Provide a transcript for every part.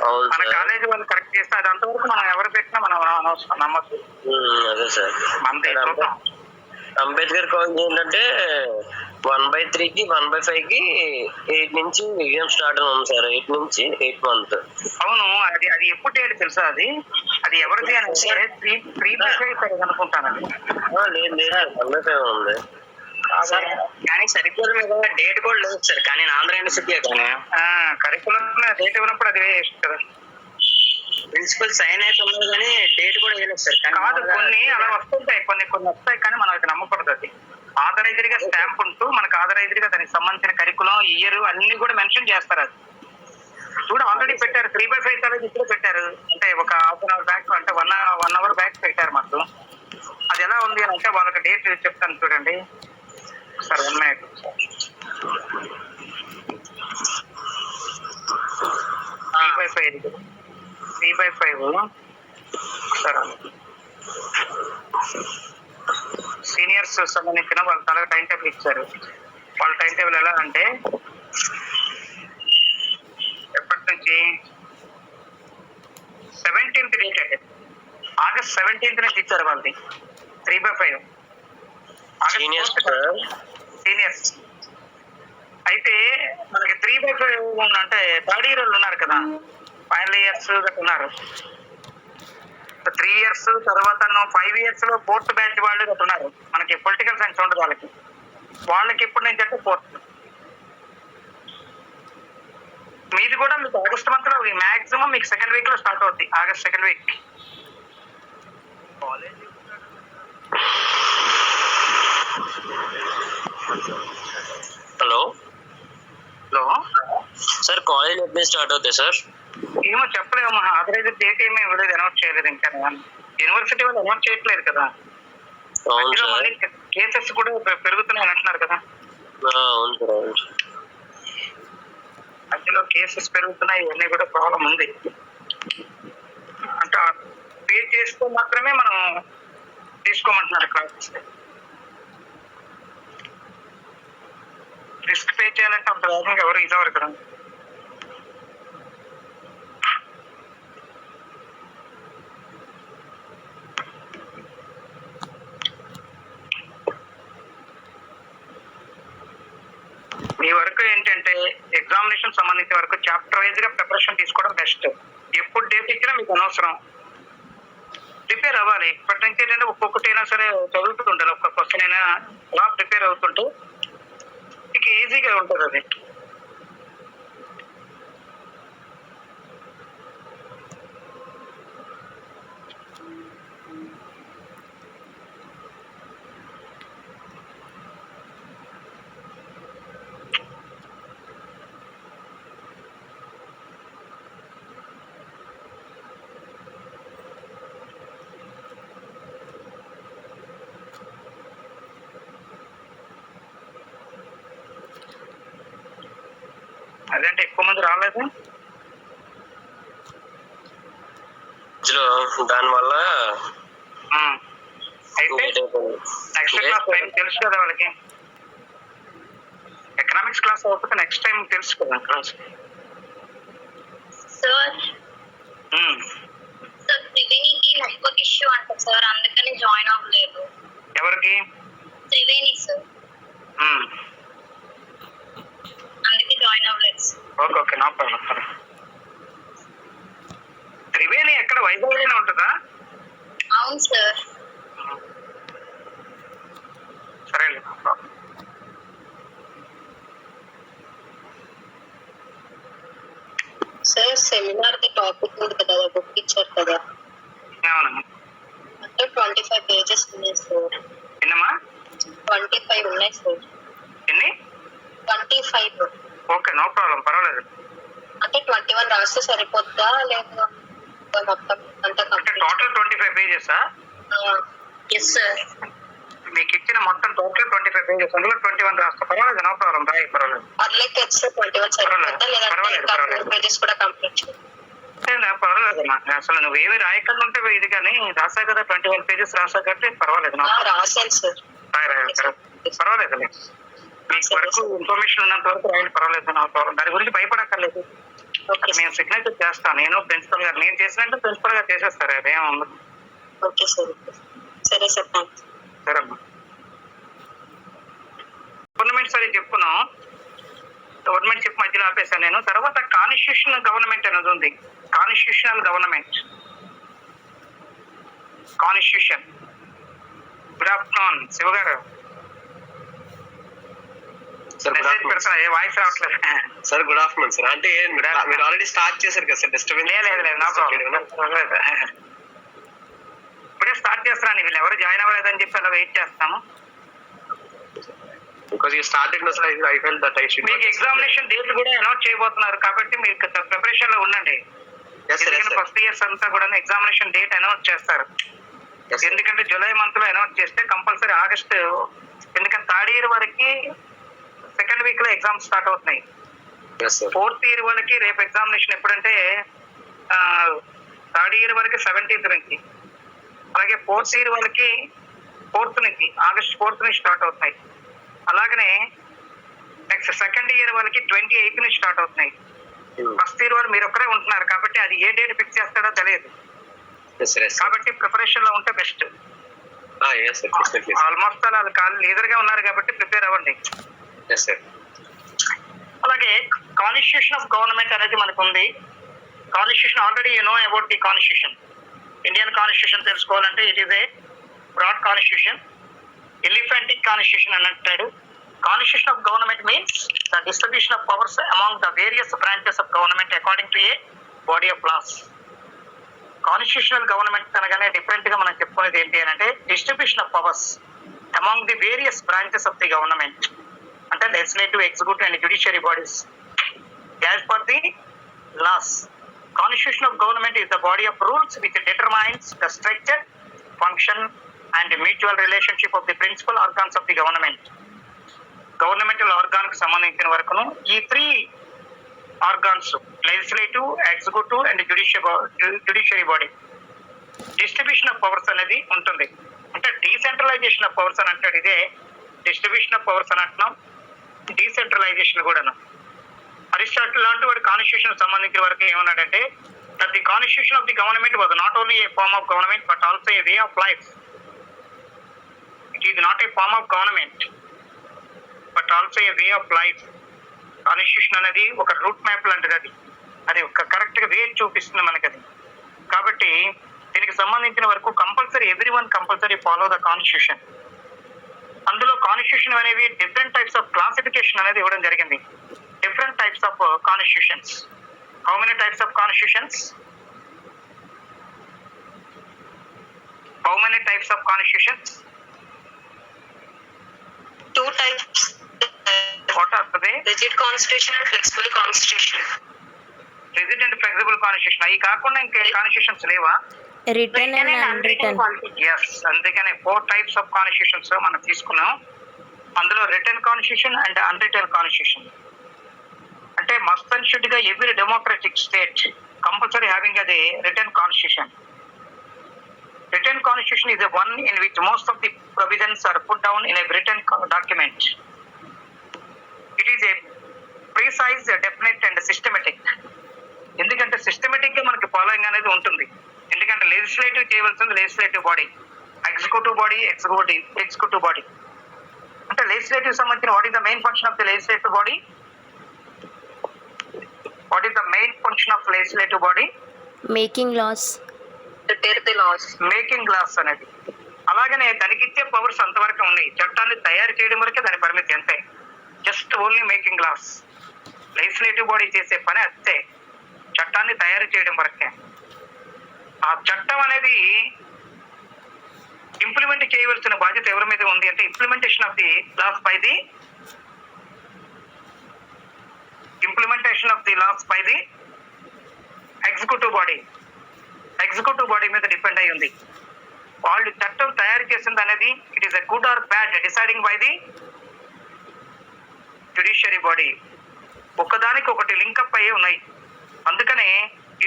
అవును మన sir. College వాళ్ళు కరెక్ట్ చేస్తే అది అంతవరకు మనం ఎవరు పెట్టినా మనం అనవసరం నమ్మచ్చు. అదే సార్. అంతే చూద్దాం. అంబేద్కర్ కాలేజ్ ఏంటంటే 1/3కి 1/5కి 8 నుంచి ఎగ్జామ్ స్టార్ట్ అవుతుంది సార్. 8 నుంచి 8 మంత్. అవును, అది అది ఎప్పుడు డేట్ తెలుసా? అది ఎవరిది అని అంటే 3/5 అనుకుంటానండి. లేదు లేదు, 1/5 ఉంది సార్. కానీ సరిగ్గా మీద డేట్ కూడా లేదు సార్. కానీ ఆంధ్ర యూనివర్సిటీ కానీ కరికులం డేట్ ఇవ్వనప్పుడు అది వేస్ట్ కదా. ప్రిన్సిపల్ సైన్ అయితే ఉన్నది కానీ డేట్ కూడా వేయలేదు సార్. కాదు, కొన్ని అలా వస్తుంటాయి, కొన్ని వస్తాయి కానీ మనం అది నమ్మకూడదు. అది ఆథరైజ్డ్ గా స్టాంప్ ఉంటూ మనకు ఆథరైజ్డ్ గా దానికి సంబంధించిన కరికులం ఇయర్ అన్ని కూడా మెన్షన్ చేస్తారు. అది చూడ ఆల్రెడీ పెట్టారు. 3/5 కాలేజ్ ఇప్పుడు పెట్టారు. అంటే ఒక హాఫ్ అన్ అవర్ బ్యాక్, అంటే 1 అవర్ బ్యాక్ పెట్టారు మాకు. అది ఎలా ఉంది అని అంటే వాళ్ళకి డేట్ చెప్తాను చూడండి సార్. 1 minute. 3/5 సార్. సీనియర్స్ సంబంధించిన వాళ్ళ తల టైం టేబుల్ ఇచ్చారు. వాళ్ళ టైం టేబుల్ ఎలా అంటే ఎప్పటి నుంచి 17th డేట్ అంటే August 17th నుంచి ఇచ్చారు వాళ్ళది 3/5. సీనియర్స్ అయితే మనకి 3/5 అంటే థర్డ్ ఇయర్ వాళ్ళు ఉన్నారు కదా, ఫైనల్ ఇయర్స్ ఉన్నారు. 3 years తర్వాత 5 years లో 4th బ్యాచ్ వాళ్ళు ఉన్నారు. మనకి పొలిటికల్ సైన్స్ ఉండదు వాళ్ళకి ఎప్పటి నుంచి అంటే 4th. మీది కూడా మీకు ఆగస్ట్ మంత్ లో మాక్సిమం మీకు సెకండ్ వీక్ లో స్టార్ట్ అవుద్ది. August second week. Hello hello sir. College ఎప్పుడు స్టార్ట్ అవుతాయి సార్? ఏమో చెప్పలేము. ఆథరైజ్ డేట్ ఏమీ ఇవ్వలేదు, అనౌన్స్ చేయలేదు ఇంకా. యూనివర్సిటీ వాళ్ళు అనౌన్స్ చేయట్లేదు కదా. మళ్ళీ కేసెస్ కూడా పెరుగుతున్నాయి అంటున్నారు కదా. అవును సార్, అవును. మధ్యలో కేసెస్ పెరుగుతున్నాయి, ఇవన్నీ కూడా ప్రాబ్లం ఉంది. అంటే పే చేస్తూ మాత్రమే మనం తీసుకోమంటున్నారు క్లాసెస్. రిస్క్ పే చేయాలంటే అంత వేగంగా ఎవరు ఇదవరు కదా. మీ వరకు ఏంటంటే ఎగ్జామినేషన్ సంబంధించిన వరకు చాప్టర్ వైజ్ గా ప్రిపరేషన్ తీసుకోవడం బెస్ట్. ఎప్పుడు డేట్ ఇచ్చినా మీకు అనవసరం, ప్రిపేర్ అవ్వాలి. ఇప్పటి నుంచి ఏంటంటే ఒక్కొక్కటి అయినా సరే చదువుతుంటారు. ఒక్క క్వశ్చన్ అయినా అలా ప్రిపేర్ అవుతుంటే మీకు ఈజీగా ఉంటుంది. అది అదంటే ఎక్కువ మంది రాలేదు దానివల్ల. అయితే నెక్స్ట్ క్లాస్ టైం తెలుసు కదా వాళ్ళకి. ఎకనామిక్స్ క్లాస్ అవ్వకపోతే నెక్స్ట్ టైం తెలుసు కదా క్లాస్. సార్ త్రివేణికి నెట్వర్క్ ఇష్యూ అంట సార్, అందుకని జాయిన్ అవ్వలేదు. ఎవరికి? త్రివేణి సార్, అందుకే జాయిన్ అవ్వలేదు. ఓకే, నా ప్రాబ్లం. త్రివేణి ఎక్కడ వైజాగ్లోనే ఉంటుందా? అవును సార్. సరే, సార్ సెమినార్ ది టాపిక్ ఉంది కదా, బుక్ ఇచ్చారు కదా, అంటే 25 pages ఉన్నాయి సార్. ఎన్నమ్మా? 25 ఉన్నాయి సార్. ఎన్ని? 25. ఓకే, నో ప్రాబ్లం, పర్వాలేదు. అంటే 21 రాస్తే సరిపోద్దా లేదా మొత్తం అంతా? అంటే టోటల్ 25 pages. Yes sir. మీకు ఇచ్చిన మొత్తం టోటల్ 25 pages, అందులో 21 రాస్తా. పర్వాలేదు, నో ప్రాబ్లం, రాయి, పర్వాలేదు. అట్లయితే 21 సరిపోద్దా లేదంటే పేజెస్ కూడా కంప్లీట్ చేయాలి? పర్వాలేదమ్మా, అసలు నువ్వేమి రాయకుండా ఉంటే ఇది కానీ రాసా కదా, 21 pages రాసా కాబట్టి పర్వాలేదు. రాశాను సార్. పర్వాలేదు, మీకు వరకు ఇన్ఫర్మేషన్ ఉన్నంత వరకు రాయండి, పర్వాలేదు. దాని గురించి భయపడక్కర్లేదు. ఓకే మేము సిగ్నేచర్ చేస్తాం. నేను ప్రిన్సిపల్ గారు, నేను చేసినట్టు ప్రిన్సిపల్ గారు చేసేస్తారు. అదేం ఉండదు. Okay sir. సరే సార్, థ్యాంక్స్. సరే అమ్మా. గవర్నమెంట్ సరే చెప్పుకున్నాం. గవర్నమెంట్ చెప్పి మధ్యలో ఆపేశాను నేను. తర్వాత కాన్స్టిట్యూషనల్ గవర్నమెంట్ అనేది ఉంది. Constitutional government, constitution. Good afternoon Shiva గారు. మెసేజ్ పెడతాను, ఏ వాయిస్ రావట్లేదు. Sir good afternoon sir. అంటే మీరు ఆల్రెడీ స్టార్ట్ చేశారు కదా సార్, డిస్టర్బెన్స్ లేదు, నా ప్రాబ్లం. ఇప్పుడే స్టార్ట్ చేస్తున్నాను. వీళ్ళు ఎవరు జాయిన్ అవ్వలేదని చెప్పి అలా వెయిట్ చేస్తాము. Because you started no sir, I felt that I should. మీకు ఎగ్జామినేషన్ డేట్ కూడా అనౌన్స్ చేయబోతున్నారు కాబట్టి మీరు ప్రిపరేషన్ లో ఉండండి. ఫస్ట్ ఇయర్స్ అంతా కూడా ఎగ్జామినేషన్ డేట్ అనౌన్స్ చేస్తారు. ఎందుకంటే జూలై మంత్ లో అనౌన్స్ చేస్తే కంపల్సరీ ఆగస్ట్, ఎందుకంటే థర్డ్ ఇయర్ వరకు సెకండ్ వీక్ లో ఎగ్జామ్స్ స్టార్ట్ అవుతున్నాయి. ఫోర్త్ ఇయర్ వాళ్ళకి రేపు ఎగ్జామినేషన్ ఎప్పుడంటే థర్డ్ ఇయర్ వరకు 17th నుంచి, అలాగే ఫోర్త్ ఇయర్ వాళ్ళకి 4th నుంచి, ఆగస్ట్ 4th నుంచి స్టార్ట్ అవుతున్నాయి. అలాగనే నెక్స్ట్ సెకండ్ ఇయర్ వాళ్ళకి 28th నుంచి స్టార్ట్ అవుతున్నాయి. ఫస్ట్ ఇయర్ వాళ్ళు మీరు ఒక్కరే ఉంటున్నారు కాబట్టి అది ఏ డేట్ ఫిక్స్ చేస్తాడో తెలియదు. కాబట్టి ప్రిపరేషన్ లో ఉంటే బెస్ట్. ఆల్మోస్ట్ వాళ్ళు లీడర్ గా ఉన్నారు కాబట్టి ప్రిపేర్ అవ్వండి. అలాగే కాన్స్టిట్యూషన్ ఆఫ్ గవర్నమెంట్ అనేది మనకు ఉంది. Constitution already you know about the constitution. Indian constitution తెలుసుకోవాలంటే it is a broad constitution, elephantic constitution అని అంటాడు. Constitution of government means the distribution of powers among the various branches of government according to a body of laws. Constitutional government అనగానే different గా మనం చెప్పుకునేది ఏంటి అని అంటే distribution of powers among the various branches of the government, అంటే legislative, executive and judiciary bodies as per the laws. Constitution of government is the body of rules which determines the structure, function and mutual relationship of the principal organs of the government. Governmental organ కు సంబంధించిన వరకును ఈ 3 organs legislative, executive and judiciary body distribution of powers అనేది ఉంటుంది. అంటే decentralisation of powers అని అంటాడు. ఇదే డిస్ట్రిబ్యూషన్ ఆఫ్ పవర్స్ అని అంటున్నాం, డీసెంట్రలైజేషన్ కూడాను. అరిస్టాటిల్ లాంటి వాడు కాన్స్టిట్యూషన్ సంబంధించిన వరకు ఏమన్నాడంటే that the constitution of the government was not only a form of government but also a way of life. It is not a form of government but also a way of life. Constitution అనేది ఒక route map లాంటిది. అది ఒక correct గా వే చూపిస్తుంది మనకి అది. కాబట్టి దీనికి సంబంధించిన వరకు compulsory every one compulsory follow the constitution. అందులో కాన్స్టిట్యూషన్ అనేవి డిఫరెంట్ టైప్స్ ఆఫ్ క్లాసిఫికేషన్ అనేది ఇవ్వడం జరిగింది. Different types of constitutions. How many types of constitutions? How many types of constitutions? 2 types. What are they? Rigid constitution and flexible constitution. Rigid and flexible constitution. అవి కాకుండా ఇంకా constitutions లేవా? Return and unwritten. Yes, అందుకనే 4 types of constitutions మనం తీసుకున్నాం. అందులో written constitution and unwritten constitution. అంటే must and should గా every democratic state compulsory having అది written constitution. Written constitution is the one in which most of the provisions are put down in a written document. It is a precise, definite and systematic. ఎందుకంటే systematic గా మనకి following అనేది ఉంటుంది. ఎందుకంటే legislative చేయవలసింది legislative body, executive body executive body. అంటే legislative సంబంధించిన what is the main function of the legislative body? What is the main function of legislative body? Making laws. Prepare the laws. Making laws అనేది. అలాగనే దానికి ఇచ్చే powers అంతవరకు ఉన్నాయి. చట్టాన్ని తయారు చేయడం వరకే దాని పరిమితి అంతే. Just only making laws. Legislative body చేసే పని అంతే, చట్టాన్ని తయారు చేయడం వరకే. ఆ చట్టం అనేది ఇంప్లిమెంట్ చేయవలసిన బాధ్యత ఎవరి మీద ఉంది అంటే implementation of the laws by the executive body. Executive body మీద డిపెండ్ అయి ఉంది. వాళ్ళు చట్టం తయారు చేసింది అనేది it is a good or bad deciding by the judiciary body. ఒకదానికి ఒకటి లింకప్ అయ్యి ఉన్నాయి. అందుకనే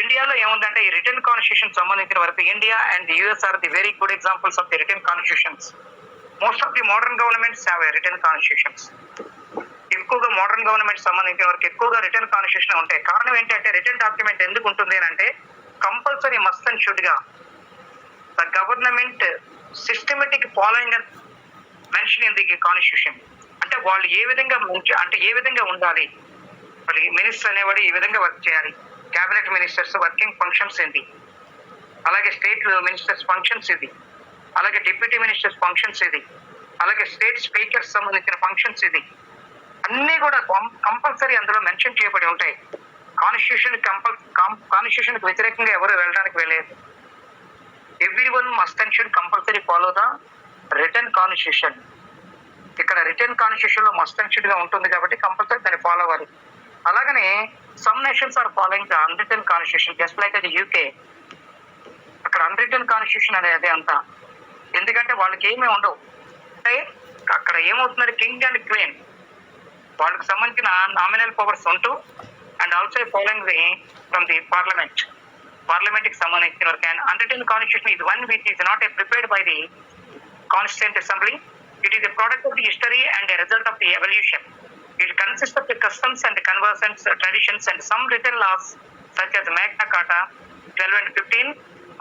ఇండియాలో ఏముందంటే ఈ రిటర్న్ కాన్స్టిట్యూషన్ సంబంధించిన వరకు India and US are the very good examples of the return constitutions. Most of the modern governments have return constitutions. If ఎక్కువగా మోడర్న్ గవర్నమెంట్ సంబంధించిన వరకు ఎక్కువగా రిటర్న్ కాన్స్టిట్యూషన్ ఉంటాయి. కారణం ఏంటంటే రిటర్న్ డాక్యుమెంట్ ఎందుకు ఉంటుంది అని అంటే కంపల్సరీ మస్ట్ అండ్ షుడ్ గా the government systematic following mention in the constitution. అంటే వాళ్ళు ఏ విధంగా ఉండాలి, మరి మినిస్టర్ అనేవాడు ఈ విధంగా వర్క్ చేయాలి, క్యాబినెట్ మినిస్టర్స్ వర్కింగ్ ఫంక్షన్స్ ఏంటి, అలాగే స్టేట్ మినిస్టర్స్ ఫంక్షన్స్ ఇది, అలాగే డిప్యూటీ మినిస్టర్స్ ఫంక్షన్స్ ఇది, అలాగే స్టేట్ స్పీకర్స్ సంబంధించిన ఫంక్షన్స్ ఇది, అన్నీ కూడా కంపల్సరీ అందులో మెన్షన్ చేయబడి ఉంటాయి. కాన్స్టిట్యూషన్ వ్యతిరేకంగా ఎవరు వెళ్ళడానికి వెళ్ళలేదు. Everyone must and should compulsory follow the written constitution. ఇక్కడ రిటర్న్ కాన్స్టిట్యూషన్ లో మస్ట్ అండ్ షుడ్ గా ఉంటుంది కాబట్టి కంపల్సరీ దాన్ని ఫాలో అవ్వాలి. అలాగనే some nations are following the unwritten constitution just like అది యూకే. అక్కడ అన్రిటర్న్ కాన్స్టిట్యూషన్ అనేది అంతా, ఎందుకంటే వాళ్ళకి ఏమీ ఉండవు. అంటే అక్కడ ఏమవుతున్నారు, కింగ్ అండ్ క్వీన్ వాళ్ళకి సంబంధించిన నామినల్ పవర్స్ ఉంటూ and also following the from the parliament కి సంబంధించిన వరకు. And unwritten constitution is one which is not prepared by the Constituent Assembly. It is a product of the history and a result of the evolution. It consists of the customs and conventions, traditions and some written laws such as Magna Carta 12 and 15,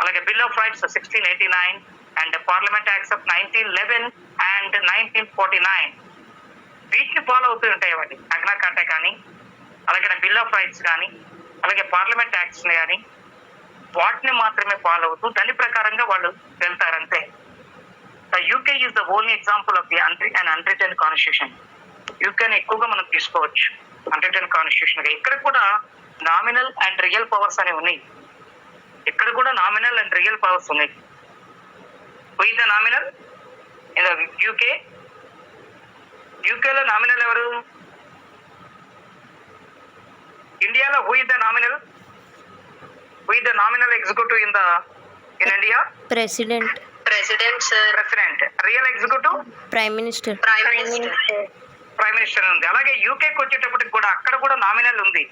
అలాగే Bill of Rights 1689 and Parliament Acts of 1911 and 1949. వీటిని follow అవుతూ ఉంటాయి వాటి Magna కార్టా కానీ, అలాగే bill of rights కానీ, అలాగే parliament acts కానీ, వాటిని మాత్రమే ఫాలో అవుతూ దాని ప్రకారంగా వాళ్ళు వెళ్తారంతే. The UK is the only example of the unwritten constitution. యూకేని ఎక్కువగా మనం తీసుకోవచ్చు అన్రిటర్న్ కాన్స్టిట్యూషన్ గా. ఇక్కడ కూడా నామినల్ అండ్ రియల్ పవర్స్ అనేవి ఉన్నాయి. ఇక్కడ కూడా నామినల్ అండ్ రియల్ పవర్స్ ఉన్నాయి. Who is the nominal in the UK? యూకేలో నామినల్ ఎవరు? ఇండియాలో who is the nominal? Who is the nominal executive in India? President. President. Real executive prime minister. Prime minister ఉంది. అలాగే యూకేకి వచ్చేటప్పటికి కూడా అక్కడ కూడా నామినల్ ఉంది.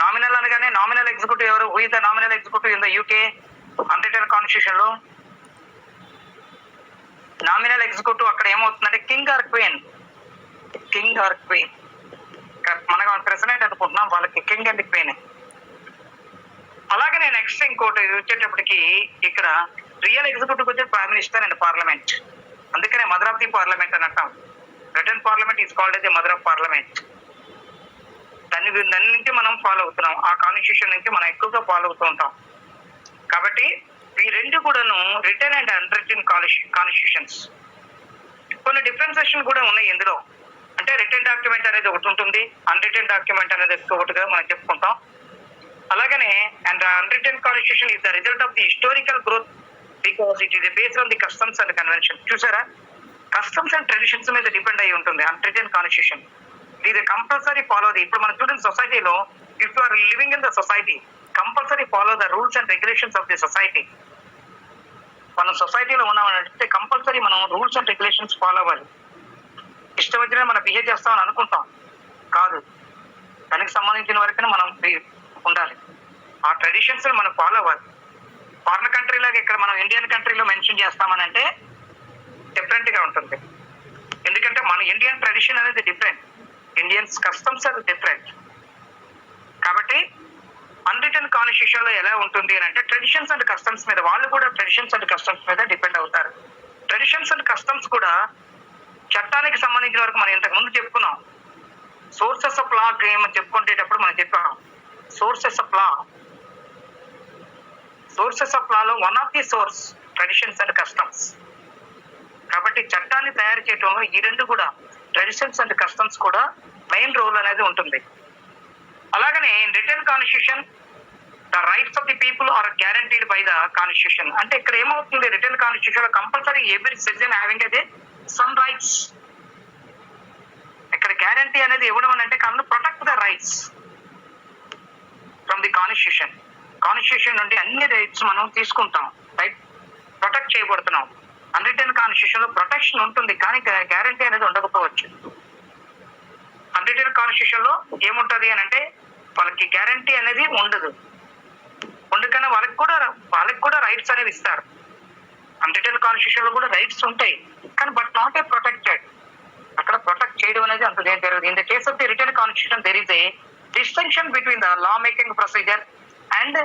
నామినల్ అనగానే నామినల్ ఎగ్జిక్యూటివ్ ఎవరు? Who is the nominal executive in the UK unwritten constitution లో? నామినల్ ఎగ్జిక్యూటివ్ అక్కడ ఏమవుతుందంటే కింగ్ ఆర్ క్వీన్. మనకు ప్రెసిడెంట్ అనుకుంటున్నాం, వాళ్ళకి కింగ్ అండ్ క్వీన్. అలాగే నెక్స్ట్ ఇంకోటి వచ్చేటప్పటికి ఇక్కడ రియల్ ఎగ్జిక్యూటివ్ వచ్చే ప్రైమ్ మినిస్టర్ అండ్ పార్లమెంట్. అందుకనే మదర్ ఆఫ్ ది పార్లమెంట్ అని అంటాం. Return parliament is called as the mother of parliament. దాని నుంచి మనం ఫాలో అవుతున్నాం, ఆ కాన్స్టిట్యూషన్ నుంచి మనం ఎక్కువగా ఫాలో అవుతూ ఉంటాం. కాబట్టి ఈ రెండు కూడాను రిటర్న్ అండ్ అన్రిటర్న్ కాన్స్టిట్యూషన్స్. కొన్ని డిఫరెన్సియేషన్ కూడా ఉన్నాయి ఇందులో. అంటే రిటర్న్ డాక్యుమెంట్ అనేది ఒకటి ఉంటుంది, అన్రిటర్న్ డాక్యుమెంట్ అనేది ఒకటిగా మనం చెప్పుకుంటాం. అలాగనే and unwritten constitution is the result of the historical growth because it is based on the customs and convention. చూసారా, కస్టమ్స్ అండ్ ట్రెడిషన్స్ మీద డిపెండ్ అయి ఉంటుంది అన్రిటర్న్ కాన్స్టిట్యూషన్. ఇది కంపల్సరీ ఫాలో ది. ఇప్పుడు మన స్టూడెంట్ సొసైటీలో if you are living in the society compulsory follow the rules and regulations of the society. మనం సొసైటీలో ఉన్నామంటే కంపల్సరీ మనం రూల్స్ అండ్ రెగ్యులేషన్స్ ఫాలో అవ్వాలి. ఇష్టం వచ్చినా మనం బిహేవ్ చేస్తామని అనుకుంటాం కాదు, దానికి సంబంధించిన వరకనే మనం ఉండాలి. ఆ ట్రెడిషన్స్ మనం ఫాలో అవ్వాలి. ఫారిన్ కంట్రీ లాగా ఇక్కడ మనం ఇండియన్ కంట్రీలో మెన్షన్ చేస్తామని అంటే డిఫరెంట్ గా ఉంటుంది. ఎందుకంటే మన ఇండియన్ ట్రెడిషన్ అనేది డిఫరెంట్, ఇండియన్స్ కస్టమ్స్ అది డిఫరెంట్. కాబట్టి అన్రిటర్న్ కాన్స్టిట్యూషన్ లో ఎలా ఉంటుంది అని అంటే ట్రెడిషన్స్ అండ్ కస్టమ్స్ మీద, వాళ్ళు కూడా ట్రెడిషన్స్ అండ్ కస్టమ్స్ మీద డిపెండ్ అవుతారు. ట్రెడిషన్స్ అండ్ కస్టమ్స్ కూడా చట్టానికి సంబంధించిన వరకు మనం ఇంతకు ముందు చెప్పుకున్నాం. సోర్సెస్ ఆఫ్ లా చెప్పుకునేటప్పుడు మనం చెప్పాం సోర్సెస్ ఆఫ్ లాలో one of the source traditions and customs. కాబట్టి చట్టాన్ని తయారు చేయడంలో ఈ రెండు కూడా ట్రెడిషన్స్ అండ్ కస్టమ్స్ కూడా మెయిన్ రోల్ అనేది ఉంటుంది. అలాగనే written constitution the rights of the people are guaranteed by the constitution. అంటే ఇక్కడ ఏమవుతుంది, రిటర్న్ కాన్స్టిట్యూషన్ లో కంపల్సరీ ఎవ్రీ సిటిజన్ హ్యావింగ్ అదే సమ్ రైట్స్. ఇక్కడ గ్యారంటీ అనేది ఇవ్వడం అంటే protect the rights from the constitution. Constitution నుండి అన్ని రైట్స్ మనం తీసుకుంటాం, రైట్ ప్రొటెక్ట్ చేయబడుతున్నాం. అన్రిటర్న్ కాన్స్టిట్యూషన్ లో ప్రొటెక్షన్ ఉంటుంది కానీ గ్యారంటీ అనేది ఉండకపోవచ్చు. అన్రిటర్న్ కాన్స్టిట్యూషన్ లో ఏముంటది అని అంటే వాళ్ళకి గ్యారంటీ అనేది ఉండదు, అందుకని వాళ్ళకి కూడా రైట్స్ అనేవి ఇస్తారు. అన్రిటర్న్ కాన్స్టిట్యూషన్ లో కూడా రైట్స్ ఉంటాయి కానీ బట్ నాట్ ఏ ప్రొటెక్టెడ్. అక్కడ ప్రొటెక్ట్ చేయడం అనేది అంత జరుగుతుంది. In the case of the return constitution there is a distinction between the law making procedure and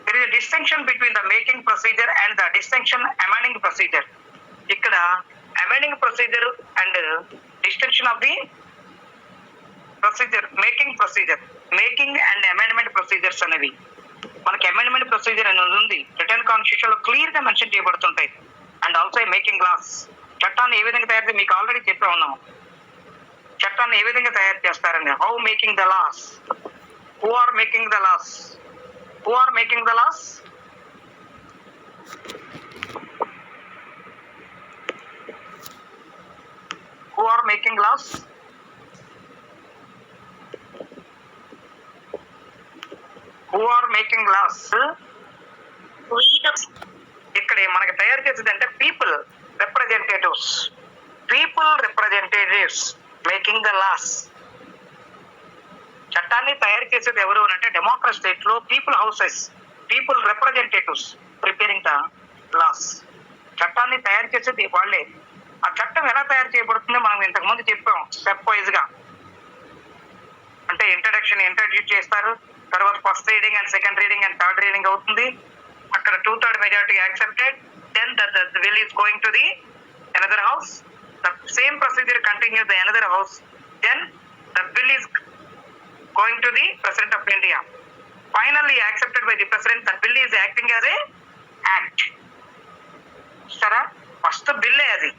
there is a distinction between the making procedure and the distinction amending procedure. ఇక్కడ amending procedure and distinction of the procedure, making and amendment procedures అనేవి మనకి amendment procedure అనేది ఉంది, written constitution లో clear గా mention చేయబడుతుంటాయి. And also making laws, చట్టాన్ని ఏ విధంగా తయారు మీకు ఆల్రెడీ చెప్పే ఉన్నాము. చట్టాన్ని ఏ విధంగా తయారు చేస్తారని, how making the laws, who are making the laws, who are making the laws? Who are making laws? Who are making laws? ఇక్కడ మనకి తయారు చేసేది అంటే people representatives making the laws. చట్టాన్ని తయారు చేసేది ఎవరు అంటే డెమోక్రసీ స్టేట్ లో people houses, people representatives preparing the laws. చట్టాన్ని తయారు చేసేది వాళ్ళే. ఆ చట్టం ఎలా తయారు చేయబడుతుందో మనం ఇంతకు ముందు చెప్పాం స్టెప్ వైజ్ గా. అంటే ఇంట్రడ్యూస్ చేస్తారు, తర్వాత first reading and second reading and third reading అవుతుంది. అక్కడ 2/3 majority accepted, then the bill is going to the another house, the same procedure continue the another house, then the bill is going to the President of India. Finally accepted by the President, the bill is acting as a act. సరే, first బిల్లే అది,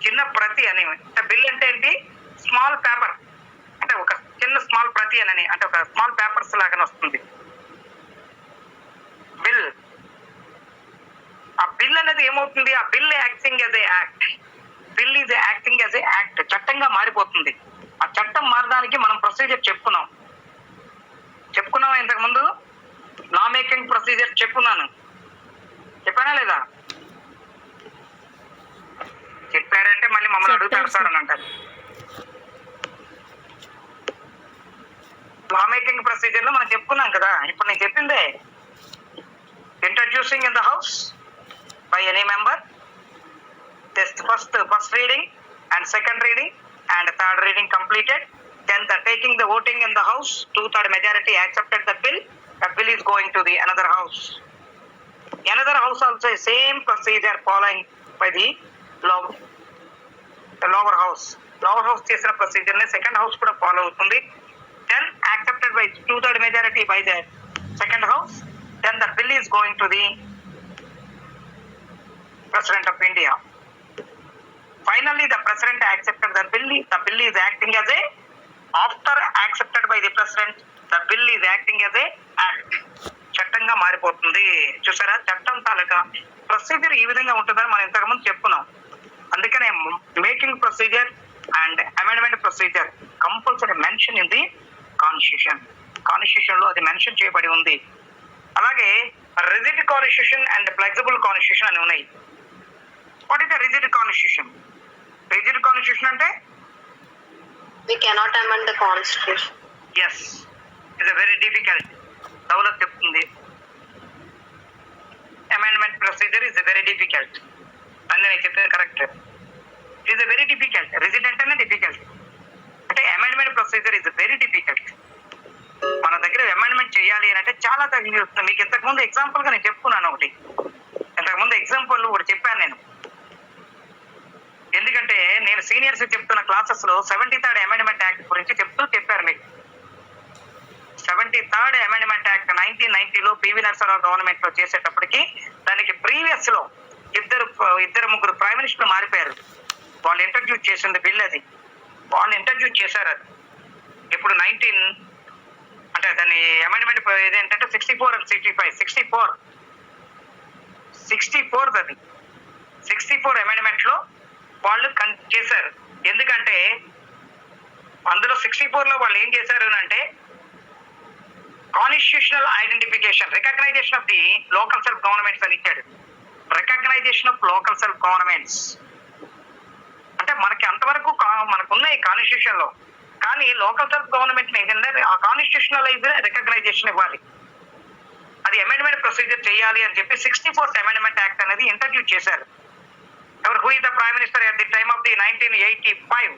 చిన్న ప్రతి అని. Bill అంటే ఏంటి? Small paper, అంటే ఒక చిన్న స్మాల్ ప్రతి అని, అంటే ఒక స్మాల్ పేపర్స్ లాగానే వస్తుంది బిల్. ఆ బిల్ అనేది ఏమవుతుంది? ఆ bill acting as a act, bill is acting as a act, చట్టంగా మారిపోతుంది. ఆ చట్టం మారడానికి మనం ప్రొసీజర్ చెప్పుకున్నాం ఇంతకు ముందు. లా మేకింగ్ ప్రొసీజర్ చెప్పానా లేదా? చెప్పారంటే మళ్ళీ మమ్మల్ని అడుగుతారు సార్ అని అంటారు. లా మేకింగ్ ప్రొసీజర్ లో మనం చెప్పుకున్నాం కదా. ఇప్పుడు నేను చెప్పిందే, introducing in the house by any member, first reading and second reading and third reading completed, then the taking the voting in the house, 2/3 majority accepted the bill is going to the another house also same procedure following by the lower house చేసిన procedure ని second house కూడా follow అవుతుంది. then accepted by 2/3 majority by the second house, then the bill is going to the President of India. Finally, the President accepted the bill is acting as a, after accepted by the President, the bill is acting as a act. చట్టంగా మారిపోతుంది. చూసారా, చట్టం తాలూకా procedure ఈ విధంగా ఉంటుందని మనం ఇంతకుముందు చెప్పుకున్నాం. అందుకనే making procedure and amendment procedure compulsory mention in the constitution లో అది మెన్షన్ చేయబడి ఉంది. అలాగే rigid constitution and flexible constitution అని ఉన్నాయి. What is the rigid constitution? Rigid constitution అంటే we cannot amend the constitution. yes, it's a very difficult. Daulat చెప్తుంది amendment procedure is very difficult అని నేను చెప్పేది correct. It very difficult. Rigid అంటేనే difficult. అంటే amendment procedure is very difficult. మన దగ్గర amendment చేయాలి అని అంటే చాలా తగ్గి వస్తుంది. మీకు ఇంతకుముందు ఎగ్జాంపుల్ గా నేను చెప్పుకున్నాను ఒకటి. ఇంతకుముందు ఎగ్జాంపుల్ ఒకటి చెప్పాను నేను. ఎందుకంటే నేను సీనియర్స్ చెప్తున్న క్లాసెస్ లో 73rd అమెండ్మెంట్ యాక్ట్ గురించి చెప్పారు మీకు. 73rd అమెండ్మెంట్ యాక్ట్ 1990లో పివి నరసింహారావు గవర్నమెంట్ లో చేసేటప్పటికి దానికి ప్రీవియస్ లో ఇద్దరు ముగ్గురు ప్రైమ్ మినిస్టర్లు మారిపోయారు. వాళ్ళు ఇంట్రడ్యూస్ చేసింది బిల్ అది. వాళ్ళు ఇంట్రడ్యూస్ చేశారు అది. ఇప్పుడు 19 అంటే దాని అమెండ్మెంట్ ఏంటంటే 64 and 65. 64 అది. 64 అమెండ్మెంట్ లో వాళ్ళు చేశారు. ఎందుకంటే అందులో 64 లో వాళ్ళు ఏం చేశారు అంటే constitutional identification, recognition of the local self governments అని ఇచ్చాడు. Recognition of local self governments అంటే మనకి అంతవరకు మనకున్నాయి కాన్స్టిట్యూషన్ లో. కానీ లోకల్ సెల్ఫ్ గవర్నమెంట్ ఏంటంటే ఆ కాన్స్టిట్యూషనలైజ్ రికగ్నైజేషన్ ఇవ్వాలి. అది అమెండ్మెంట్ ప్రొసీజర్ చేయాలి అని చెప్పి 64th అమెండ్మెంట్ యాక్ట్ అనేది ఇంట్రడ్యూస్ చేశారు. ఎవరు who is the prime minister at the time of the 1985?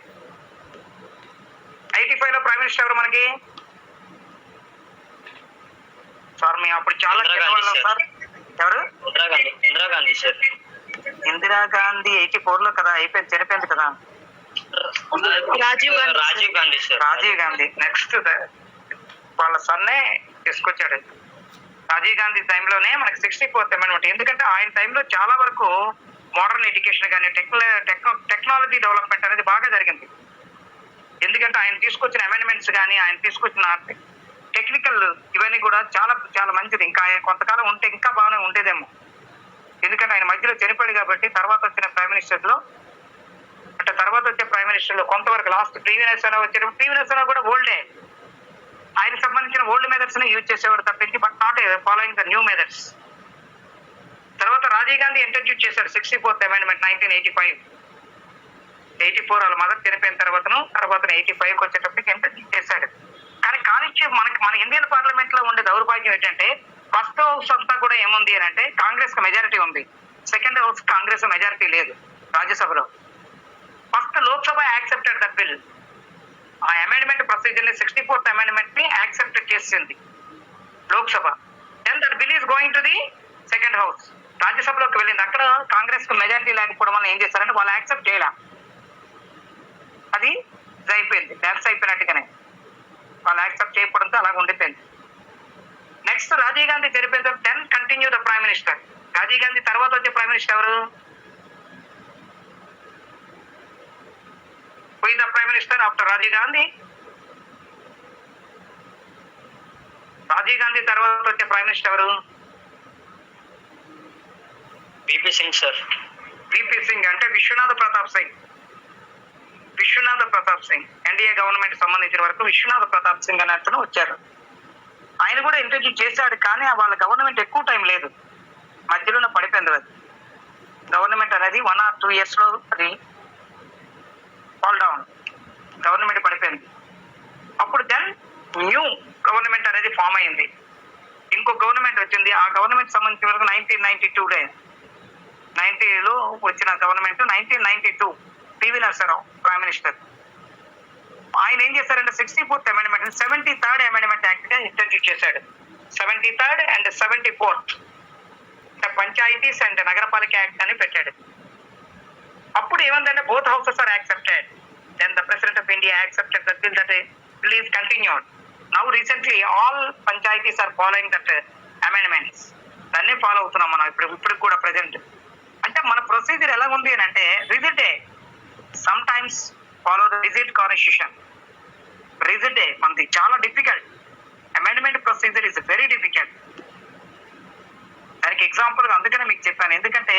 85 లో ప్రైమ్ మినిస్టర్ ఎవరు మనకి? సార్ మేము అప్పుడు చాలా చిన్నవాళ్ళం సార్. ఎవరు? ఇందిరాగాంధీ సార్. ఇందిరాగాంధీ 84 లో కదా అయిపోయింది, చనిపోయింది కదా. రాజీవ్ గాంధీ సార్. రాజీవ్ గాంధీ నెక్స్ట్ వాళ్ళ సన్నే తీసుకొచ్చాడు. రాజీవ్ గాంధీ టైంలోనే మనకి 64th అమెండ్మెంట్. ఎందుకంటే ఆయన టైంలో చాలా వరకు మోడర్న్ ఎడ్యుకేషన్ కానీ టెక్నాలజీ డెవలప్మెంట్ అనేది బాగా జరిగింది. ఎందుకంటే ఆయన తీసుకొచ్చిన అమెండ్మెంట్స్ కానీ ఆయన తీసుకొచ్చిన టెక్నికల్ ఇవన్నీ కూడా చాలా చాలా మంచిది. ఇంకా ఆయన కొంతకాలం ఉంటే ఇంకా బాగానే ఉండేదేమో. ఎందుకంటే ఆయన మధ్యలో చనిపోయాడు కాబట్టి తర్వాత వచ్చిన ప్రైమ్ మినిస్టర్ లో కొంతవరకు లాస్ట్ ప్రీవియస్ కూడా ఓల్డే. ఆయనకు సంబంధించిన ఓల్డ్ మెథడ్స్ ని యూజ్ చేసేవాడు తప్పించి but not following the new methods. తర్వాత రాజీవ్ గాంధీ ఇంట్రడ్యూస్ చేశాడు 64th అమెండ్మెంట్ 1985. 84 వాళ్ళ మదర్ చనిపోయిన తర్వాత 85కి వచ్చేటప్పటికి ఇంట్రడ్యూస్ చేశాడు. కానీ మన ఇండియన్ పార్లమెంట్ లో ఉండే దౌర్భాగ్యం ఏంటంటే ఫస్ట్ హౌస్ అంతా కూడా ఏముంది అని అంటే కాంగ్రెస్ కి మెజారిటీ ఉంది, సెకండ్ హౌస్ కాంగ్రెస్ మెజారిటీ లేదు రాజ్యసభలో. First Lok Sabha accepted the bill. ఆ అమెండ్మెంట్ ప్రొసీజర్ ని 64th అమెండ్మెంట్ ని యాక్సెప్ట్ చేసింది Lok Sabha. Then that bill is going to the second house. రాజ్యసభలోకి వెళ్ళింది. అక్కడ కాంగ్రెస్ కు మెజారిటీ లేకపోవడం వల్ల ఏం చేశారంటే వాళ్ళు యాక్సెప్ట్ చేయాల, అది అయిపోయింది, డ్యాన్స్ అయిపోయినట్టుగానే వాళ్ళు యాక్సెప్ట్ చేయకపోవడంతో అలాగ ఉండిపోయింది. నెక్స్ట్ రాజీవ్ గాంధీ చనిపోయిన తర్వాత then continue the prime minister. Rajiv Gandhi తర్వాత వచ్చే ప్రైమ్ మినిస్టర్ ఎవరు? Who is the prime minister after Rajiv Gandhi? Rajiv Gandhi తర్వాత వచ్చే ప్రైమ్ మినిస్టర్ ఎవరు? విపి సింగ్ సార్. విపి సింగ్ అంటే విశ్వనాథ ప్రతాప్ సింగ్. ఎన్డీఏ గవర్నమెంట్ సంబంధించిన వరకు విశ్వనాథ ప్రతాప్ సింగ్ అనే అతను వచ్చారు. ఆయన కూడా ఇంట్రడ్యూస్ చేశాడు కానీ వాళ్ళ గవర్నమెంట్ ఎక్కువ టైం లేదు, మధ్యలోనే పడిపోయింది. అది గవర్నమెంట్ అనేది 1 or 2 years లో అది ఫాల్ డౌన్, గవర్నమెంట్ పడిపోయింది. అప్పుడు దెన్ న్యూ గవర్నమెంట్ అనేది ఫామ్ అయింది. ఇంకో గవర్నమెంట్ వచ్చింది. ఆ గవర్నమెంట్ సంబంధించిన వరకు 1990లో వచ్చిన government 1992 PV Narasimha Rao prime minister. ఆయన ఏం చేశారంటే 64th amendment 73rd amendment act గా ఇంట్రడ్యూస్ చేశాడు. 73rd and 74th panchayats and Nagarapalika act అని పెట్టాడు. అప్పుడు ఏమందంటే both houses are accepted. Then the president of India accepted that bill that bill is continued. Now recently all panchayats are following that amendments. దాన్ని follow అవుతున్నాం మనం ఇప్పుడు కూడా ప్రెసెంట్. అంటే మన ప్రొసీజర్ ఎలా ఉంది అని అంటే రిజిడే, sometimes follow the rigid constitution. రిజిడే మనది చాలా difficult. Amendment procedure is very difficult. దానికి ఎగ్జాంపుల్ అందుకనే మీకు చెప్పాను. ఎందుకంటే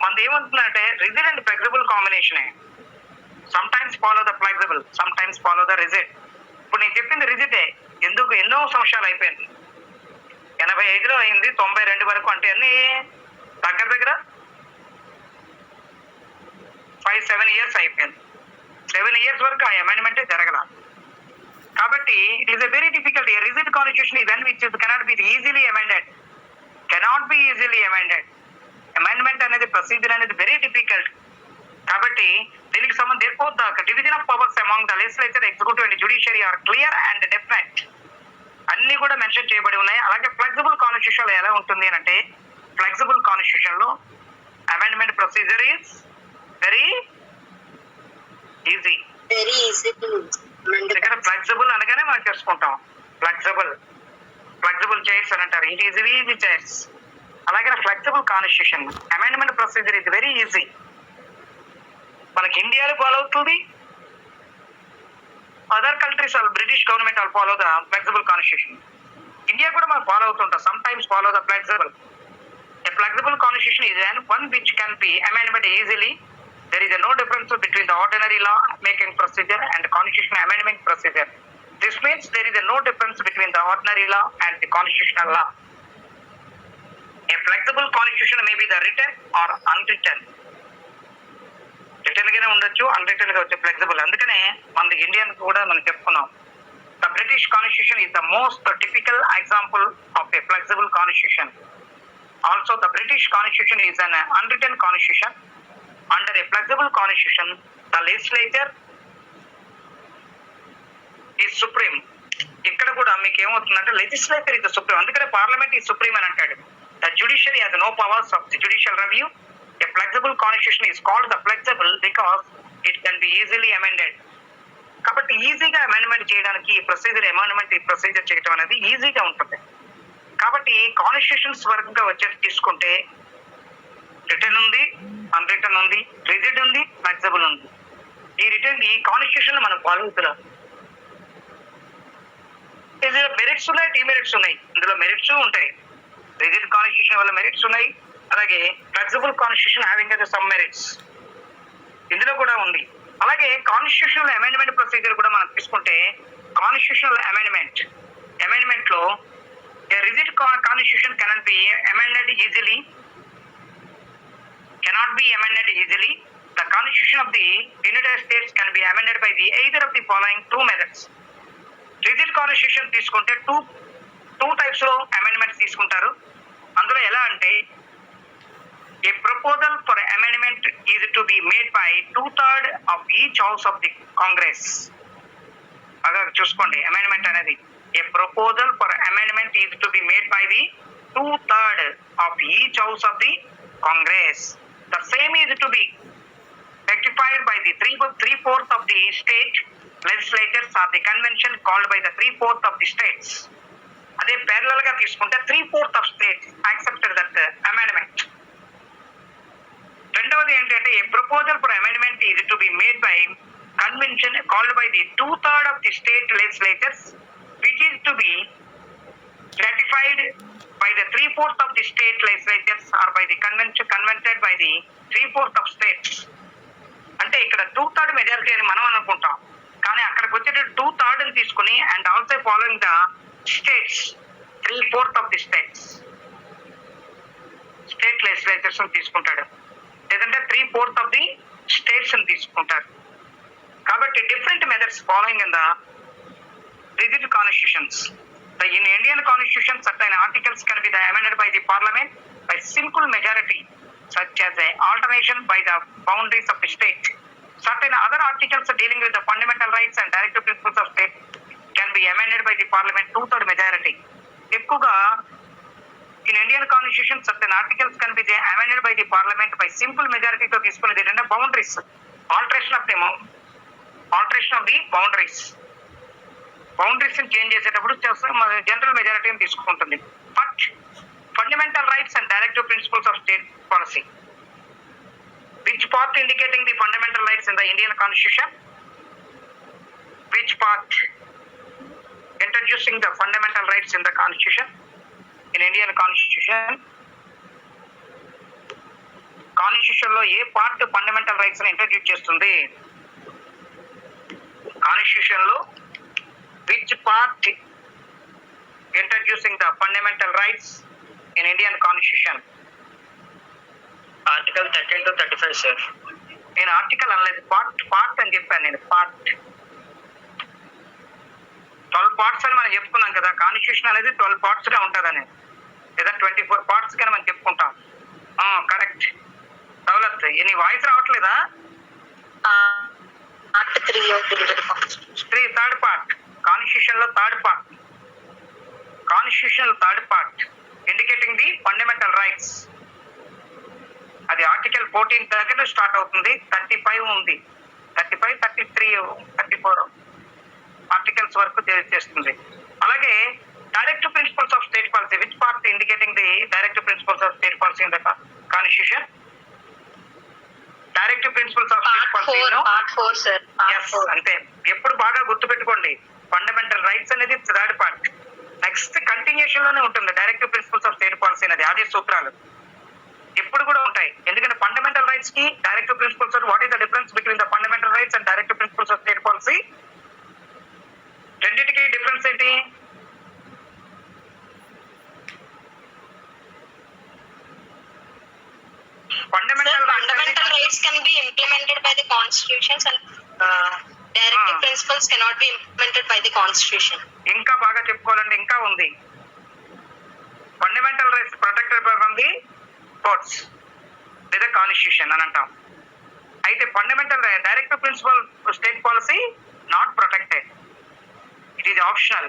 మనది ఏమంటుందంటే రిజిడ్ అండ్ ఫ్లెక్సిబుల్ కాంబినేషనే. Sometimes follow the flexible, sometimes follow the rigid. ఇప్పుడు నేను చెప్పింది రిజిడే. ఎందుకు ఎన్నో సంవత్సరాలు అయిపోయింది. 85లో అయింది, 92 వరకు అంటే అన్ని దగ్గర 5-7 years అయిపోయింది. 7 years వరకు ఆ అమెండ్మెంటే జరగల. కాబట్టి it is a very difficult. Rigid constitution is which cannot be easily amended. Amendment అనేది ప్రొసీజర్ అనేది వెరీ డిఫికల్ట్. కాబట్టి దీనికి సంబంధించి division of powers among the legislature, executive and judiciary are clear and definite. అన్ని కూడా మెన్షన్ చేయబడి ఉన్నాయి. అలాగే ఫ్లెక్సిబుల్ కాన్స్టిట్యూషన్ లో ఎలా ఉంటుంది అని అంటే ఫ్లెక్సిబుల్ కాన్స్టిట్యూషన్ లో amendment procedure is very easy. ఇక్కడ ఫ్లెక్సిబుల్ అనగానే మనం చేసుకుంటాం. ఫ్లెక్సిబుల్ చైర్స్ అని అంటారు. It is easy chairs. అలాగే flexible constitution amendment procedure is very easy. మనకి ఇండియాలో ఫాలో అవుతుంది. Other countries British government all follow the flexible constitution. India కూడా మనం ఫాలో అవుతుంటాం. Sometimes follow the flexible. A flexible constitution is one which can be amended easily. There is no difference between the ordinary law making procedure and the constitutional amendment procedure. This means there is no difference between the ordinary law and the constitutional law. A flexible constitution may be the written or unwritten. Return గానే ఉండొచ్చు, unwritten గా వచ్చే flexible. అందుకనే మన Indian కూడా మనం చెప్పుకున్నాం The British Constitution is the most typical example of a flexible constitution. Also, the British Constitution is an unwritten constitution. Under a flexible constitution, the legislature is supreme. ఇక్కడ కూడా మీకు ఏమవుతుందంటే లెజిస్లేచర్ ఇస్ ద సుప్రీం, అందుకనే parliament ఈ supreme అని అంటాడు. The judiciary has no powers of the judicial review. A flexible constitution is called the flexible because it can be easily amended. కాబట్టి ఈజీగా అమెండ్మెంట్ చేయడానికి ఈ ప్రొసీజర్ చేయడం అనేది ఈజీగా ఉంటుంది. కాబట్టి కాన్స్టిట్యూషన్స్ వర్గంగా వచ్చేది తీసుకుంటే రిటర్న్ ఉంది, అన్రిటర్న్ ఉంది, రిజిడ్ ఉంది, ఫ్లెక్సిబుల్ ఉంది. ఈ కాన్స్టిట్యూషన్ మనం ఫాలో అవుతున్నాం. ఇందులో మెరిట్స్ ఉన్నాయి, డిమెరిట్స్ ఉన్నాయి. ఇందులో మెరిట్స్ ఉంటాయి. రిజిడ్ కాన్స్టిట్యూషన్ వల్ల మెరిట్స్ ఉన్నాయి, అలాగే flexible constitution having some merits ఇందులో కూడా ఉంది. అలాగే కాన్స్టిట్యూషనల్ అమెండ్మెంట్ ప్రొసీజర్ కూడా మనం తీసుకుంటే కాన్స్టిట్యూషనల్ అమెండ్మెంట్ లో rigid constitution cannot be amended easily. The Constitution of the United States can be amended by either of the following two methods. Rigid constitution తీసుకుంటే two types లో amendments తీసుకుంటారు. అందులో ఎలా అంటే a proposal for amendment is to be made by 2/3 of each house of the Congress. అలా చూసుకోండి, amendment అనేది a proposal for amendment is to be made by the 2/3 of each house of the Congress. The same is to be rectified by the 3/4 of the state legislatures or the convention called by the 3/4 of the states. అదే parallel గా తీసుకుంటే 3/4 of states accepted that amendment. రెండవది ఏంటంటే a proposal for amendment is to be made by convention called by the 2/3 of the state legislatures, which is to be ratified by the 3/4 of the state legislatures or by the convention convented by the 3/4 of states. అంటే ఇక్కడ 2/3 majority అని మనం అనుకుంటాం, కానీ అక్కడికి వచ్చేట 2/3 తీసుకుని and also following the states 3/4 of the state legislatures తీసుకుంటాడు, లేదంటే 3/4 ఆఫ్ ది స్టేట్స్ తీసుకుంటారు. కాబట్టి different methods following in the rigid constitutions. In Indian Constitution, certain articles can be amended by the Parliament by simple majority, such as alternation by the boundaries of the state. Certain other articles dealing with the fundamental rights and directive principles of state can be amended by the Parliament 2/3 majority. ఎక్కువగా in Indian Constitution, certain articles can be amended by the Parliament by simple majority తో తీసుకునేది ఏంటంటే boundaries, alteration of the boundaries change చేసేటప్పుడు general మెజారిటీని తీసుకుంటుంది. But fundamental rights and directive principles of state policy, which part indicating the fundamental rights in the Indian Constitution, which part introducing the fundamental rights in the Constitution, in Indian Constitution లో ఏ part fundamental rights ని introduce చేస్తుంది? Constitution లో which part introducing the fundamental rights in Indian Constitution? Article 13 to 35 sir. నేను article అనలేదు, part అని చెప్పాను. నేను part 12 parts అని మనం చెప్పుకున్నాం కదా. కాన్స్టిట్యూషన్ అనేది 12 పార్ట్స్ గా ఉంటుందని, లేదా 24 పార్ట్స్ గా మనం చెప్పుకుంటాం. కరెక్ట్. దౌలత్, నీ వాయిస్ రావట్లేదా? థర్డ్ పార్ట్ కాన్స్టిట్యూషన్ లో third part indicating the fundamental rights. అది ఆర్టికల్ 14 దగ్గర స్టార్ట్ అవుతుంది, 35 ఉంది, 35, 33, 34 ఆర్టికల్స్ వరకు చేస్తుంది. అలాగే directive principles of state policy, which part indicating the directive principles of state policy in the constitution? Directive principles of state policy అంతే. ఎప్పుడు బాగా గుర్తుపెట్టుకోండి, ఫండమెంటల్ రైట్స్ అనేది థర్డ్ పార్ట్. నెక్స్ట్ కంటిన్యూషన్ లోనే ఉంటుంది directive principles of state policy అనేది. అదే సూత్రాలు ఎప్పుడు కూడా ఉంటాయి, ఎందుకంటే ఫండమెంటల్ రైట్స్ కి directive principles, what is the difference between the fundamental rights and directive principles of state policy? రెండింటికి డిఫరెన్స్ ఏంటి? Fundamental rights can be implemented by the constitutions and directive principles cannot be implemented by the constitution. ఇంకా బాగా చెప్పుకోవాలంటే ఇంకా ఉంది. Fundamental rights protected by from the courts లేదా constitution అని అంటాం. అయితే fundamental directive principle state policy not protected, it is optional.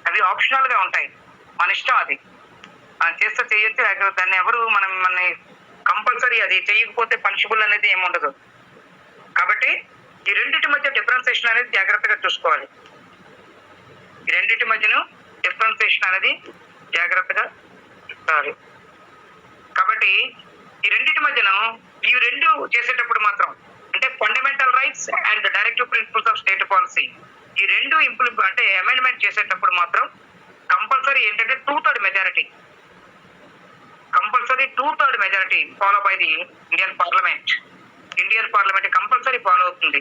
అవి ఆప్షనల్ గా ఉంటాయి, మన ఇష్టం. అది మనం చేస్తే చేయొచ్చు, దాన్ని ఎవరు మన కంపల్సరీ అది చేయకపోతే పనిషబుల్ అనేది ఏమి ఉండదు. కాబట్టి ఈ రెండింటి మధ్య డిఫరెన్సియేషన్ అనేది జాగ్రత్తగా చూసుకోవాలి. ఈ రెండింటి మధ్యను డిఫరెన్సియేషన్ అనేది జాగ్రత్తగా చూసుకోవాలి. కాబట్టి ఈ రెండింటి మధ్యను ఈ రెండు చేసేటప్పుడు మాత్రం అంటే fundamental rights and directive principles of state policy ఈ రెండు అంటే అమెండ్మెంట్ చేసేటప్పుడు మాత్రం కంపల్సరీ ఏంటంటే 2/3 majority, compulsory 2/3 majority follow by the Indian parliament. Indian parliament compulsory follow అవుతుంది.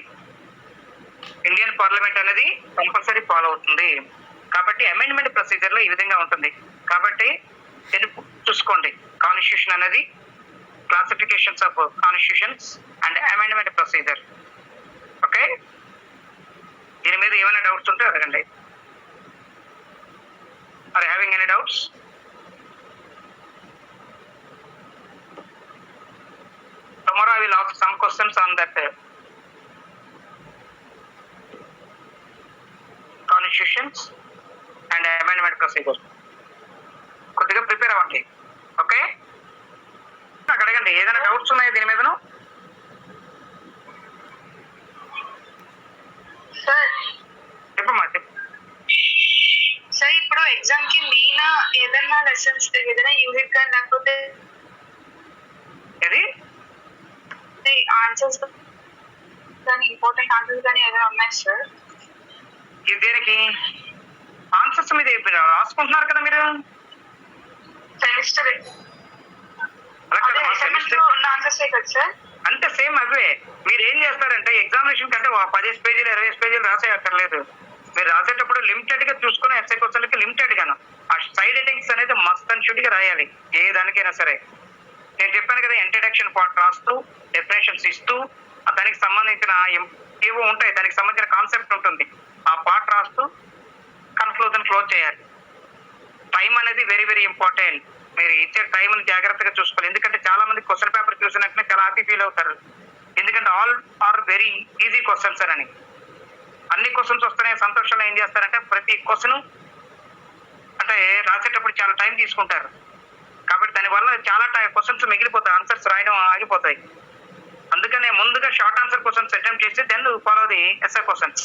ఇండియన్ పార్లమెంట్ అనేది కంపల్సరీ ఫాలో అవుతుంది. కాబట్టి అమెండ్మెంట్ ప్రొసీజర్ లో ఈ విధంగా ఉంటుంది. కాబట్టి చూసుకోండి, కాన్స్టిట్యూషన్ అనేది classifications of constitutions and amendment procedure. Okay, దీని మీద ఏమైనా డౌట్స్ ఉంటే అడగండి. Are having any doubts? Tomorrow I will ask some questions on that constitutions and amendment procedure. కొద్దిగా ప్రిపేర్ అవ్వండి. ఓకే, నాకు అడగండి ఏదైనా డౌట్స్ ఉన్నాయా దీని మీదను? సార్ చెప్పమ్మా, చెప్పు. సార్ ఇప్పుడు ఎగ్జామ్ కి మెయిన్ ఏదైనా లెసన్స్ ఏదైనా యూనిట్ కానీ లేకపోతే ఏది ఆన్సర్స్ కానీ ఇంపార్టెంట్ ఆన్సర్స్ కానీ ఏదైనా ఉన్నాయి సార్? ఇది దేనికి ఆన్సర్స్ మీద రాసుకుంటున్నారు కదా మీరు? సెమిస్టర్ అలా కదా, సెమిస్టర్ ఉన్న ఆన్సర్సే కదా సార్? అంటే సేమ్ అవే. మీరు ఏం చేస్తారంటే ఎగ్జామినేషన్ కంటే 15 పేజీలు 20 పేజీలు రాసేయక్కర్లేదు. మీరు రాసేటప్పుడు లిమిటెడ్ గా చూసుకుని ఎస్ఐ క్వశ్చన్లకి లిమిటెడ్ గాను ఆ సైడ్ హెడ్డింగ్స్ అనేది మస్ట్ అండ్ షుడ్ గా రాయాలి ఏ దానికైనా సరే. నేను చెప్పాను కదా, ఇంట్రడక్షన్ పార్ట్ రాస్తూ డెఫినేషన్స్ ఇస్తూ దానికి సంబంధించిన ఏవో ఉంటాయి, దానికి సంబంధించిన కాన్సెప్ట్ ఉంటుంది, ఆ పార్ట్ రాస్తూ కన్క్లూజన్ క్లోజ్ చేయాలి. టైం అనేది వెరీ వెరీ ఇంపార్టెంట్. మీరు ఇచ్చే టైంని జాగ్రత్తగా చూసుకోవాలి. ఎందుకంటే చాలా మంది క్వశ్చన్ పేపర్ చూసినట్లే చాలా హ్యాపీ ఫీల్ అవుతారు. ఎందుకంటే all are very easy questions అని. అన్ని క్వశ్చన్స్ వస్తేనే సంతోషంలో ఏం చేస్తారంటే ప్రతి క్వశ్చన్ అంటే రాసేటప్పుడు చాలా టైం తీసుకుంటారు. కాబట్టి దానివల్ల చాలా క్వశ్చన్స్ మిగిలిపోతాయి, ఆన్సర్స్ రాయడం ఆగిపోతాయి. అందుకనే ముందుగా షార్ట్ ఆన్సర్ క్వశ్చన్స్ అటెంప్ట్ చేసి then follow the essay questions.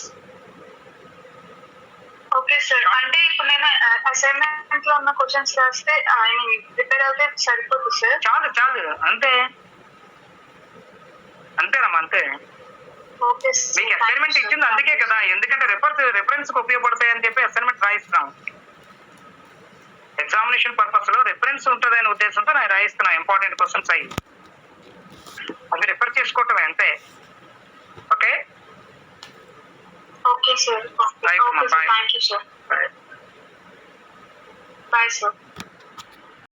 Okay sir, అంటే ఇప్పుడు నేను అసైన్మెంట్ లో ఉన్న క్వశ్చన్స్ రాస్తే ఐ మీన్ ప్రిపేర్ అవుతే సరిపోతుంది సార్? చాలు చాలు, అంతే అంతేనమ్మా, అంతే. ఓకే మీకు అసైన్మెంట్ ఇచ్చింది అందుకే కదా, ఎందుకంటే రిఫరెన్స్ కు ఉపయోగపడతాయి అని చెప్పి అసైన్మెంట్ రాయిస్తున్నాం. ఎగ్జామినేషన్ పర్పస్ లో రిఫరెన్స్ ఉంటుంది అనే ఉద్దేశంతో నేను రాయిస్తున్నా ఇంపార్టెంట్ క్వశ్చన్స్ అయ్యి అవి రిఫర్ చేసుకోవటమే అంతే. Okay okay sir, okay sir, thank you sir. Bye sir.